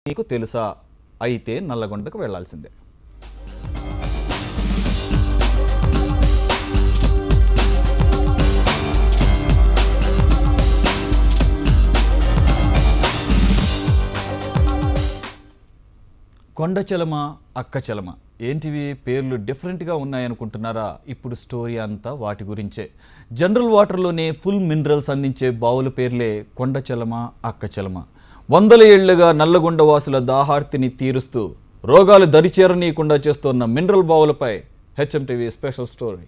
మీకు తెలుసా? అయితే నల్లగొండకు వెళ్లాల్సిందే. కొండచెలమ, అక్కచెలమ ఏంటివి పేర్లు డిఫరెంట్గా ఉన్నాయనుకుంటున్నారా? ఇప్పుడు స్టోరీ అంతా వాటి గురించే. జనరల్ వాటర్లోనే ఫుల్ మినరల్స్ అందించే బావుల పేర్లే కొండచెలమ, అక్కచెలమ. వందల ఏళ్లుగా నల్లగొండ వాసుల దాహార్తిని తీరుస్తూ రోగాలు దరిచేరనీయకుండా చేస్తున్న మినరల్ బావులపై హెచ్ఎంటీవీ స్పెషల్ స్టోరీ.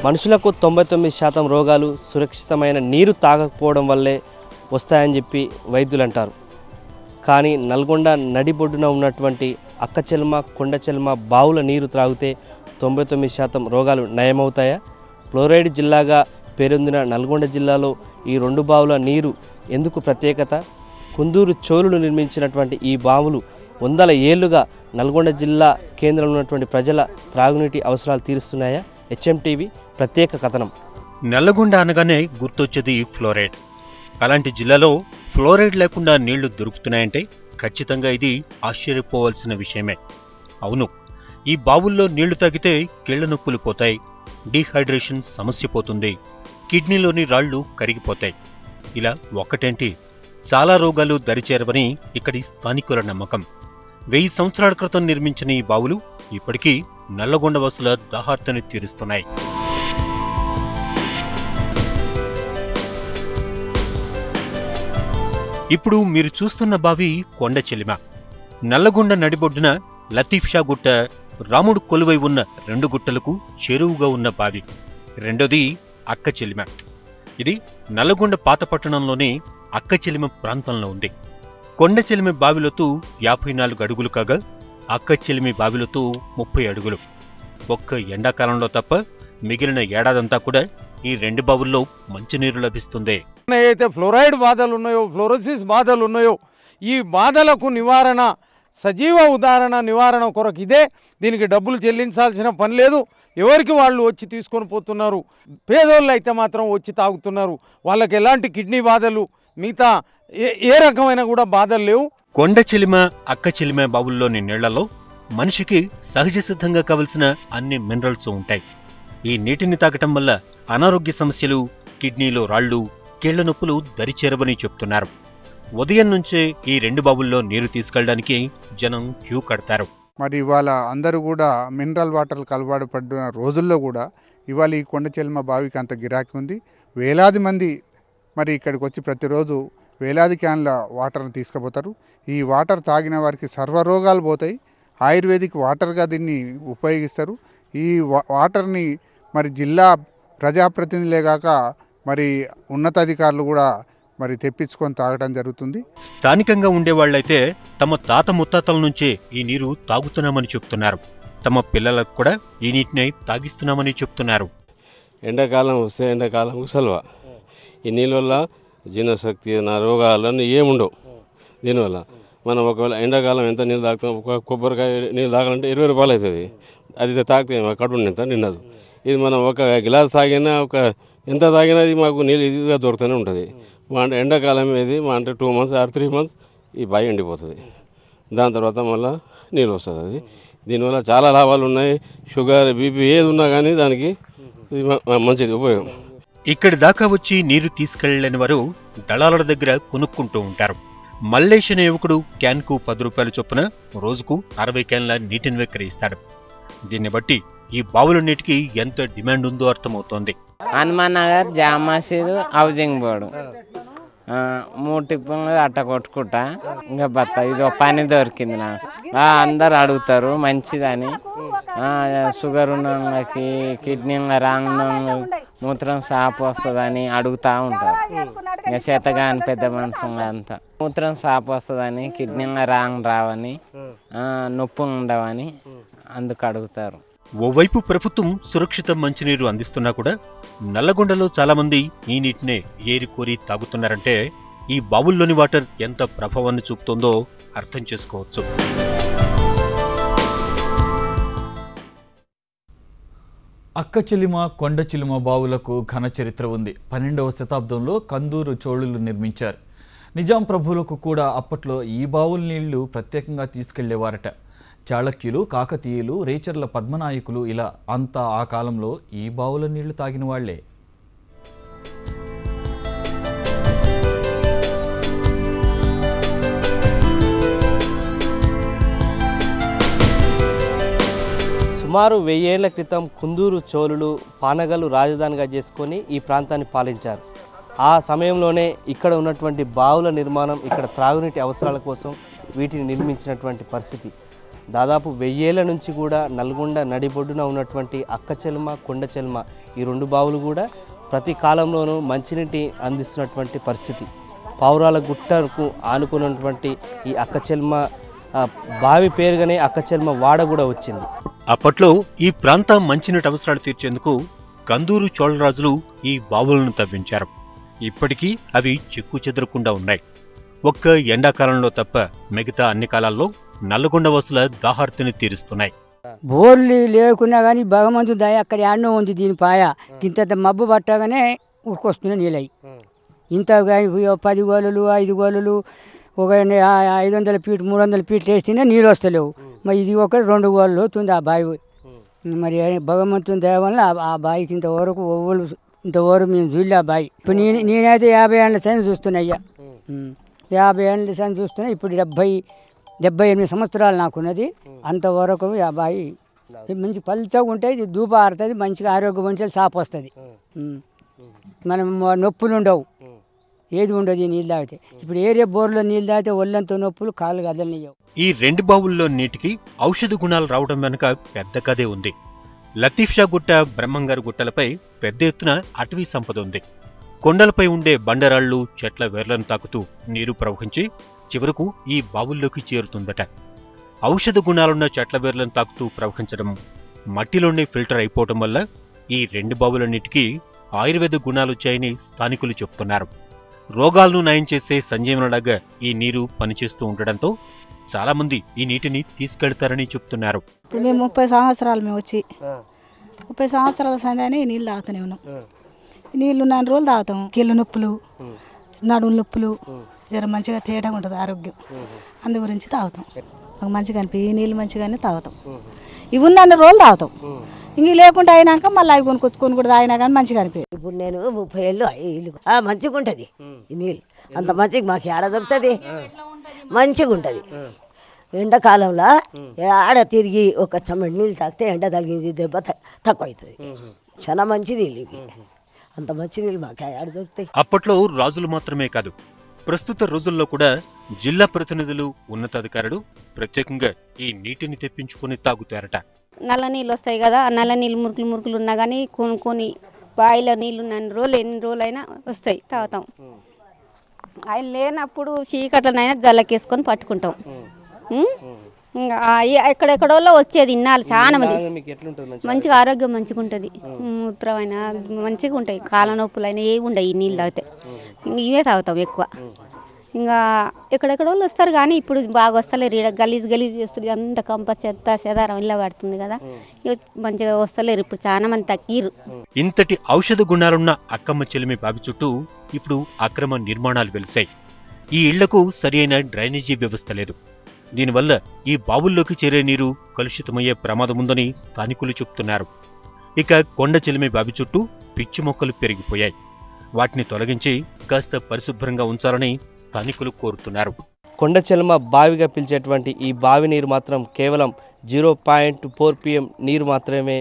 మనుషులకు 99% రోగాలు సురక్షితమైన నీరు తాగకపోవడం వల్లే వస్తాయని చెప్పి వైద్యులు అంటారు. కానీ నల్గొండ నడిబొడ్డున ఉన్నటువంటి అక్కచెల్మ, కొండచెల్మ బావుల నీరు త్రాగితే 99% రోగాలు నయమవుతాయా? ఫ్లోరైడ్ జిల్లాగా పేరొందిన నల్గొండ జిల్లాలో ఈ 2 బావుల నీరు ఎందుకు ప్రత్యేకత? కుందూరు చోళులు నిర్మించినటువంటి ఈ బావులు వందల ఏళ్లుగా నల్గొండ జిల్లా కేంద్రంలో ఉన్నటువంటి ప్రజల త్రాగునీటి అవసరాలు తీరుస్తున్నాయా? హెచ్ఎంటీవీ ప్రత్యేక కథనం. నల్లగొండ అనగానే గుర్తొచ్చేది ఫ్లోరైడ్. అలాంటి జిల్లాలో ఫ్లోరైడ్ లేకుండా నీళ్లు దొరుకుతున్నాయంటే ఖచ్చితంగా ఇది ఆశ్చర్యపోవాల్సిన విషయమే. అవును, ఈ బావుల్లో నీళ్లు తాగితే కీళ్ల నొప్పులు పోతాయి, డీహైడ్రేషన్ సమస్య పోతుంది, కిడ్నీలోని రాళ్లు కరిగిపోతాయి. ఇలా ఒక్కటేంటి, చాలా రోగాలు దరిచేరవని ఇక్కడి స్థానికుల నమ్మకం. 1000 సంవత్సరాల క్రితం నిర్మించిన ఈ బావులు ఇప్పటికీ నల్లగొండ వాసుల దాహార్తిని తీరుస్తున్నాయి. ఇప్పుడు మీరు చూస్తున్న బావి కొండచెలిమ. నల్లగొండ నడిబొడ్డున లతీఫ్ షా గుట్ట, రాముడు కొలువై ఉన్న 2 గుట్టలకు చెరువుగా ఉన్న బావి. రెండోది అక్కచెలిమ. ఇది నల్లగొండ పాతపట్టణంలోని అక్కచెలిమ ప్రాంతంలో ఉంది. కొండచెలిమి బావిలోతు 54 అడుగులు కాగా అక్కచెలిమి బావిలోతు 30 అడుగులు. ఒక్క ఎండాకాలంలో తప్ప మిగిలిన ఏడాదంతా కూడా ఈ 2 బావుల్లో మంచినీరు లభిస్తుంది. ఏదైతే ఫ్లోరైడ్ బాధలు ఉన్నాయో, ఫ్లోరోసిస్ బాధలు ఉన్నాయో, ఈ బాధలకు నివారణ, సజీవ ఉదాహరణ నివారణ కొరకు ఇదే. దీనికి డబ్బులు చెల్లించాల్సిన పని లేదు. ఎవరికి వాళ్ళు వచ్చి తీసుకొని పోతున్నారు. పేదోళ్ళు అయితే మాత్రం వచ్చి తాగుతున్నారు. వాళ్ళకి ఎలాంటి కిడ్నీ బాధలు, మిగతా ఏ రకమైన కూడా బాధలు లేవు. కొండచెలిమ, అక్కచెలిమ బావుల్లోని నీళ్లలో మనిషికి సహజ సిద్ధంగా కావలసిన అన్ని మినరల్స్ ఉంటాయి. ఈ నీటిని తాగటం వల్ల అనారోగ్య సమస్యలు, కిడ్నీలో రాళ్లు, కీళ్ల నొప్పులు దరిచేరవని చెప్తున్నారు. ఉదయం నుంచే ఈ 2 బావుల్లో నీరు తీసుకెళ్లడానికి జనం క్యూ కడతారు. మరి ఇవాళ అందరూ కూడా మినరల్ వాటర్లు కలవాడు పడిన రోజుల్లో కూడా ఇవాళ ఈ కొండచెల్మ బావికి అంత గిరాకీ ఉంది. వేలాది మంది మరి ఇక్కడికి వచ్చి ప్రతిరోజు వేలాది క్యాన్ల వాటర్ని తీసుకుపోతారు. ఈ వాటర్ తాగిన వారికి సర్వరోగాలు పోతాయి. ఆయుర్వేదిక్ వాటర్గా దీన్ని ఉపయోగిస్తారు. ఈ వాటర్ని మరి జిల్లా ప్రజాప్రతినిధులే కాక మరి ఉన్నతాధికారులు కూడా మరి తెప్పించుకొని తాగడం జరుగుతుంది. స్థానికంగా ఉండేవాళ్లైతే తమ తాత ముత్తాతల నుంచే ఈ నీరు తాగుతున్నామని చెప్తున్నారు. తమ పిల్లలకు కూడా ఈ నీటిని తాగిస్తున్నామని చెప్తున్నారు. ఎండాకాలం వస్తే ఎండాకాలం సల్వ, ఈ నీళ్ళ వల్ల జీర్ణశక్తి, నా రోగాలన్నీ ఏముండవు. దీనివల్ల మనం ఒకవేళ ఎండాకాలం ఎంత నీళ్ళు తాగుతాం, ఒక కొబ్బరికాయ నీళ్ళు తాగాలంటే 20 రూపాయలు అవుతుంది. అది తాగితే కడుపు ఎంత నిన్నదు. ఇది మనం ఒక గ్లాస్ తాగినా, ఒక ఎంత తాగినా ఇది మాకు నీళ్ళు ఇదిగా దొరుకుతూనే ఉంటుంది. మా అంటే ఎండాకాలం ఇది మా అంటే 2 months or 3 months ఈ బావి ఎండిపోతుంది. దాని తర్వాత మళ్ళీ నీళ్ళు వస్తుంది. అది దీనివల్ల చాలా లాభాలు ఉన్నాయి. షుగర్, బీపీ ఏది ఉన్నా కానీ దానికి ఇది మంచిది, ఉపయోగం. ఇక్కడి దాకా వచ్చి నీరు తీసుకెళ్లలేని వారు దళాల దగ్గర కొనుక్కుంటూ ఉంటారు. మల్లేష్ అనే యువకుడు క్యాన్కు 10 రూపాయల చొప్పున రోజుకు 60 క్యాన్ల నీటిని విక్రయిస్తాడు. దీన్ని బట్టి ఈ బావుల నీటికి ఎంత డిమాండ్ ఉందో అర్థమవుతోంది. హనుమాన్ నగర్, జామ మసీదు, హౌసింగ్ బోర్డు 3 టిప్పులు అట్ట కొట్టుకుంటా ఇంకా బత్త. ఇది ఒక పని దొరికింది నాకు. అందరు అడుగుతారు మంచిదని. షుగర్ ఉన్న వాళ్ళకి, కిడ్నీ రాంగ్ మూత్రం సాపు వస్తుందని అడుగుతూ ఉంటారు. ఇంకా చేతగాని పెద్ద మనుషులు అంతా మూత్రం సాపు వస్తుందని, కిడ్నీ రాంగ్ రావని, నొప్పి ఉండవని అందుకు అడుగుతారు. ఓవైపు ప్రభుత్వం సురక్షిత మంచినీరు అందిస్తున్నా కూడా నల్లగొండలో చాలా మంది ఈ నీటినే ఏరి కోరి తాగుతున్నారంటే ఈ బావుల్లోని వాటర్ ఎంత ప్రభావాన్ని చూపుతుందో అర్థం చేసుకోవచ్చు. అక్కచెలిమ కొండచిలిమ బావులకు ఘన చరిత్ర ఉంది. 12వ శతాబ్దంలో కందూరు చోళులు నిర్మించారు. నిజాం ప్రభువులకు కూడా అప్పట్లో ఈ బావుల నీళ్లు ప్రత్యేకంగా తీసుకెళ్లేవారట. చాళక్యులు, కాకతీయులు, రేచర్ల పద్మనాయకులు ఇలా అంతా ఆ కాలంలో ఈ బావుల నీళ్లు తాగిన వాళ్లే. సుమారు 1000 ఏళ్ల క్రితం కుందూరు చోళులు పానగల్లు రాజధానిగా చేసుకొని ఈ ప్రాంతాన్ని పాలించారు. ఆ సమయంలోనే ఇక్కడ ఉన్నటువంటి బావుల నిర్మాణం, ఇక్కడ త్రాగునీటి అవసరాల కోసం వీటిని నిర్మించినటువంటి పరిస్థితి. దాదాపు 1000 ఏళ్ల నుంచి కూడా నల్గొండ నడిబొడ్డున ఉన్నటువంటి అక్కచెల్మ, కొండచెల్మ ఈ 2 బావులు కూడా ప్రతి కాలంలోనూ మంచినీటి అందిస్తున్నటువంటి పరిస్థితి. పావురాల గుట్టకు ఆనుకున్నటువంటి ఈ అక్కచెల్మ బావి పేరుగానే అక్కచెల్మ వాడ కూడా వచ్చింది. అప్పట్లో ఈ ప్రాంతం మంచినీటి అవసరాలు తీర్చేందుకు కందూరు చోళరాజులు ఈ బావులను తవ్వించారు. ఇప్పటికీ అవి చెక్కు చెదరకుండా ఉన్నాయి. ఒక్క ఎండాకాలంలో తప్ప మిగతా అన్ని కాలాల్లో నల్లగొండ వాసుల దాహార్తిని తీరుస్తున్నాయి. బోర్లు లేకున్నా కానీ భగవంతుడు దయ అక్కడ ఎన్నో ఉంది. దీని పాయ ఇంత మబ్బు పట్టగానే ఉరికొస్తున్నాయి నీళ్ళయి. ఇంత కానీ 10 గోళలు 5 గోళలు ఒక 500 ఫీట్ 300 ఫీట్లు వేస్తేనే నీళ్ళు వస్తలేవు. మరి ఇది ఒకటి 2 గోళలు అవుతుంది ఆ బావి. మరి భగవంతుని దయ వల్ల ఆ బావికి ఇంతవరకు ఇంతవరకు మేము చూడలే ఆ బావి. ఇప్పుడు నేనైతే 50 ఏళ్ళ సైన్ చూస్తున్నాయ్యా. 50 ఏళ్ళ సైన్ చూస్తున్నా. ఇప్పుడు 78 సంవత్సరాలు నాకున్నది. అంతవరకు ఆ బావి మంచి పల్చగా ఉంటుంది. ఇది ధూప ఆరుతుంది, మంచిగా ఆరోగ్యం మంచిగా సాపు వస్తుంది. మనం నొప్పులు ఉండవు, ఏది ఉండదు ఈ నీళ్ళు తాగితే. ఇప్పుడు ఏరియా బోర్లో నీళ్ళు తాగితే ఒళ్ళంతో నొప్పులు, కాళ్ళు కదలనియ్యవు. ఈ 2 బావుల్లో నీటికి ఔషధ గుణాలు రావడం వెనుక పెద్ద కథే ఉంది. లతీఫ్ షా గుట్ట, బ్రహ్మంగారు గుట్టలపై పెద్ద ఎత్తున అటవీ సంపద ఉంది. కొండలపై ఉండే బండరాళ్లు, చెట్ల వేర్లను తాకుతూ నీరు ప్రవహించి చివరకు ఈ బావుల్లోకి చేరుతుందట. ఔషధ గుణాలున్న చెట్ల వేర్లను తాకుతూ ప్రవహించడం, మట్టిలోనే ఫిల్టర్ అయిపోవటం వల్ల ఈ 2 బావుల నీటికి ఆయుర్వేద గుణాలొచ్చాయని స్థానికులు చెప్తున్నారు. రోగాలను నయం చేసే సంజీవనలాగా ఈ నీరు పనిచేస్తూ ఉండడంతో చాలా మంది ఈ నీటిని తీసుకెళ్తారని చెప్తున్నారు. మేము 30 సంవత్సరాలు మేము వచ్చి 30 సంవత్సరాల సందానే ఈ నీళ్ళు తాగుతూనే ఉన్నాం. నీళ్ళు 4 రోజులు తాగుతాం. కీళ్ళ నొప్పులు, నడుము నొప్పులు జర మంచిగా తేటగా ఉంటుంది ఆరోగ్యం. అందు గురించి తాగుతాం. మాకు మంచిగా అనిపి ఈ నీళ్ళు మంచిగానే తాగుతాం. ఇవి ఉన్న రోజులు తాగుతాం. ఇంక లేకుండా అయినాక మళ్ళీ అవి కొనుక్కొచ్చుకొని కూడా తాగినా కానీ మంచిగా అనిపించింది. ఇప్పుడు నేను 30 ఏళ్ళు ఇల్లు మంచిగా ఉంటుంది ఈ నీళ్ళు. అంత మంచిగా మాకు ఏడ దొరుకుతుంది, మంచిగా ఉంటుంది. ఎండాకాలంలో ఆడ తిరిగి ఒక చెమ్మడి నీళ్ళు తాగితే ఎండ తగిలింది దెబ్బ తక్కువ అవుతుంది. చాలా మంచి నీళ్ళు ఇవి. అంత మంచి నీళ్ళు మాకు ఆడ దొరుకుతాయి. అప్పట్లో రాజులు మాత్రమే కాదు, ప్రస్తుత రోజుల్లో కూడా జిల్లా ప్రతినిధులు, ఉన్నతాధికారులు ప్రత్యేకంగా ఈ నీటిని తెప్పించుకొని తాగుతారట. నల్ల నీళ్ళు వస్తాయి కదా, ఆ నల్ల నీళ్ళు మురుకులు ఉన్నా కానీ కొనుక్కొని బావిలో నీళ్ళు ఎన్ని రోజులైనా వస్తాయి, తాగుతాం. ఆయన లేనప్పుడు చీకట్లనైనా జల్లకేసుకొని పట్టుకుంటాం. ఇంకా ఎక్కడెక్కడో వచ్చేది ఇన్నాళ్ళు చాలా మంది. మంచిగా ఆరోగ్యం మంచిగా ఉంటుంది. మూత్రమైన మంచిగా ఉంటాయి. కాళ్ళ నొప్పులైనా ఏవి ఉండవు ఈ నీళ్ళు తాగితే. ఇంక ఇవే తాగుతాం ఎక్కువ. ఇంకా ఎక్కడెక్కడో వస్తారు కానీ ఇప్పుడు బాగా వస్తలేరు. ఈడ గలీజ్ చేస్తుంది. అంత కంప చెత్త చెదారం ఇలా పడుతుంది కదా, మంచిగా వస్తలేరు. ఇప్పుడు చాలా మంది తగ్గిరు. ఇంతటి ఔషధ గుణాలున్న అక్కమ్మ చెలిమి బావి చుట్టూ ఇప్పుడు అక్రమ నిర్మాణాలు వెలిశాయి. ఈ ఇళ్లకు సరియైన డ్రైనేజీ వ్యవస్థ లేదు. దీనివల్ల ఈ బావుల్లోకి చేరే నీరు కలుషితమయ్యే ప్రమాదముందని స్థానికులు చెప్తున్నారు. ఇక కొండ చెలిమి బావి చుట్టూ పిచ్చి మొక్కలు పెరిగిపోయాయి. వాటిని తొలగించి కాస్త పరిశుభ్రంగా ఉంచాలని స్థానికులు కోరుతున్నారు. కొండచెల్మ బావిగా పిలిచేటువంటి ఈ బావి నీరు మాత్రం కేవలం 0.4 pm నీరు మాత్రమే.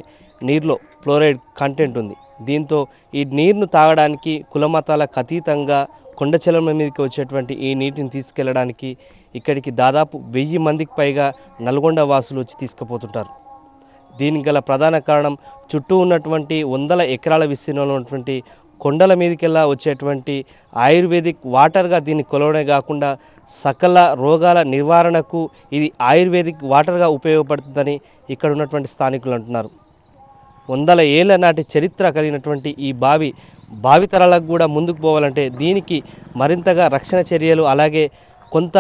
నీరులో ఫ్లోరైడ్ కంటెంట్ ఉంది. దీంతో ఈ నీరును తాగడానికి కులమతాలకు అతీతంగా కొండచెల్మ మీదకి వచ్చేటువంటి ఈ నీటిని తీసుకెళ్లడానికి ఇక్కడికి దాదాపు 1000 మందికి పైగా నల్గొండ వాసులు వచ్చి తీసుకుపోతుంటారు. దీనికి గల ప్రధాన కారణం చుట్టూ ఉన్నటువంటి 100 ఎకరాల విస్తీర్ణంలో ఉన్నటువంటి కొండల మీదకెల్లా వచ్చేటువంటి ఆయుర్వేదిక్ వాటర్గా దీన్ని కొలవడమే కాకుండా సకల రోగాల నివారణకు ఇది ఆయుర్వేదిక్ వాటర్గా ఉపయోగపడుతుందని ఇక్కడ ఉన్నటువంటి స్థానికులు అంటున్నారు. 100 ఏళ్ల నాటి చరిత్ర కలిగినటువంటి ఈ భావితరాలకు కూడా ముందుకు పోవాలంటే దీనికి మరింతగా రక్షణ చర్యలు, అలాగే కొంత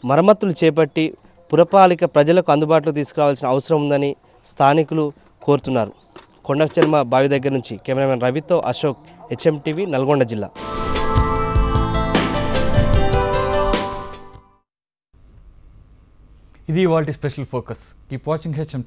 మరమ్మతులు చేపట్టి పురపాలిక ప్రజలకు అందుబాటులో తీసుకురావాల్సిన అవసరం ఉందని స్థానికులు కోరుతున్నారు. కొండచెల్మ బావి దగ్గర నుంచి కెమెరామెన్ రవితో అశోక్, HMTV, నల్గొండ జిల్లా. ఇది ఇవాల్టి special focus. Keep watching HM